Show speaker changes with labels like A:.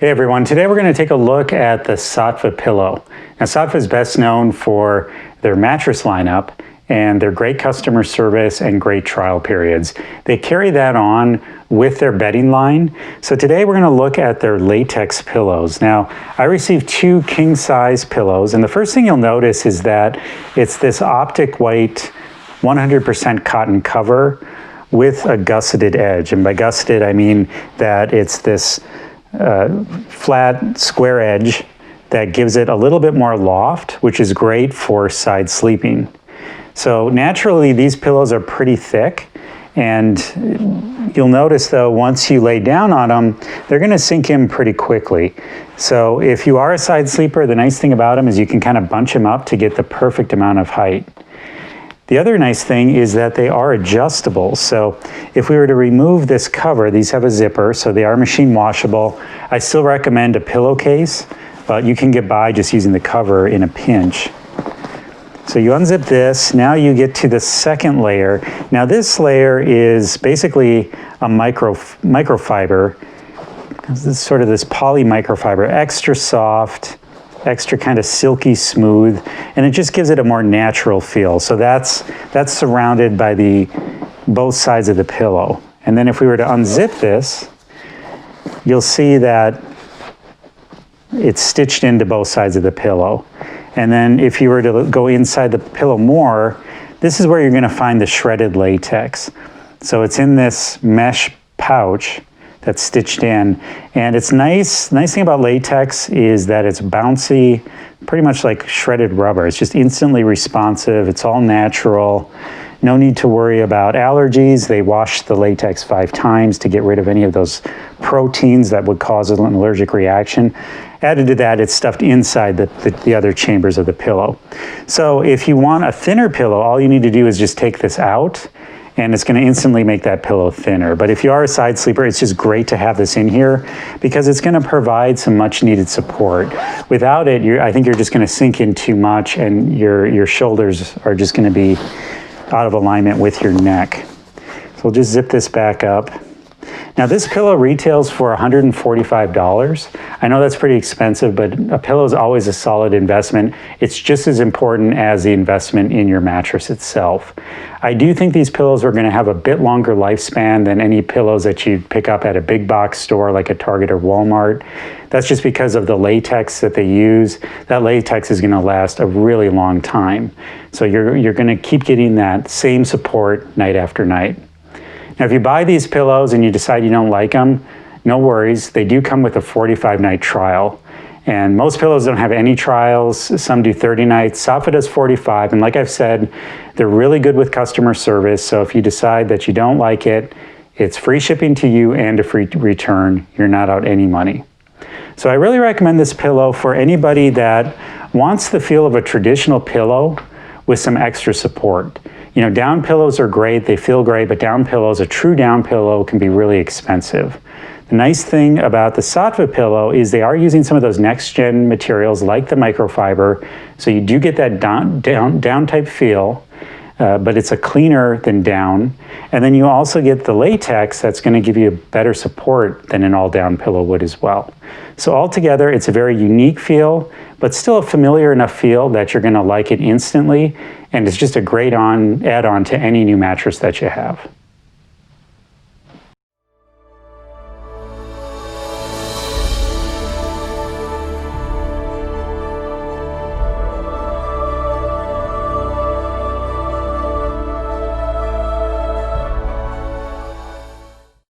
A: Hey everyone, today we're going to take a look at the Saatva pillow. Now Saatva is best known for their mattress lineup and their great customer service and great trial periods. They carry that on with their bedding line. So today we're going to look at their latex pillows. Now I received 2 king size pillows, and the first thing you'll notice is that it's this optic white 100% cotton cover with a gusseted edge. And by gusseted I mean that it's this flat square edge that gives it a little bit more loft, which is great for side sleeping. So naturally these pillows are pretty thick, and you'll notice though once you lay down on them, they're going to sink in pretty quickly. So if you are a side sleeper, the nice thing about them is you can kind of bunch them up to get the perfect amount of height. The other nice thing is that they are adjustable. So if we were to remove this cover, these have a zipper, so they are machine washable. I still recommend a pillowcase, but you can get by just using the cover in a pinch. So you unzip this, now you get to the second layer. Now this layer is basically a microfiber. This is sort of this poly microfiber, extra soft, extra kind of silky smooth, and it just gives it a more natural feel. So that's surrounded by both sides of the pillow. And then if we were to unzip this, you'll see that it's stitched into both sides of the pillow. And then if you were to go inside the pillow more, this is where you're going to find the shredded latex. So it's in this mesh pouch that's stitched in, and it's nice thing about latex is that it's bouncy, pretty much like shredded rubber. It's just instantly responsive. It's all natural. No need to worry about allergies. They wash the latex 5 times to get rid of any of those proteins that would cause an allergic reaction. Added to that, it's stuffed inside the other chambers of the pillow. So if you want a thinner pillow, all you need to do is just take this out, and it's going to instantly make that pillow thinner. But if you are a side sleeper, it's just great to have this in here because it's going to provide some much needed support. Without it, I think you're just going to sink in too much, and your shoulders are just going to be out of alignment with your neck. So we'll just zip this back up. Now this pillow retails for $145. I know that's pretty expensive, but a pillow is always a solid investment. It's just as important as the investment in your mattress itself. I do think these pillows are going to have a bit longer lifespan than any pillows that you'd pick up at a big box store like a Target or Walmart. That's just because of the latex that they use. That latex is going to last a really long time. So you're going to keep getting that same support night after night. Now, if you buy these pillows and you decide you don't like them, no worries. They do come with a 45-night trial. And most pillows don't have any trials. Some do 30 nights. Saatva does 45. And like I've said, they're really good with customer service. So if you decide that you don't like it, it's free shipping to you and a free return. You're not out any money. So I really recommend this pillow for anybody that wants the feel of a traditional pillow with some extra support. You know, down pillows are great, they feel great, but down pillows, a true down pillow can be really expensive. The nice thing about the Saatva pillow is they are using some of those next-gen materials like the microfiber, so you do get that down type feel, but it's a cleaner than down. And then you also get the latex that's going to give you a better support than an all-down pillow would as well. So altogether, it's a very unique feel, but still a familiar enough feel that you're going to like it instantly, and it's just a great add-on to any new mattress that you have.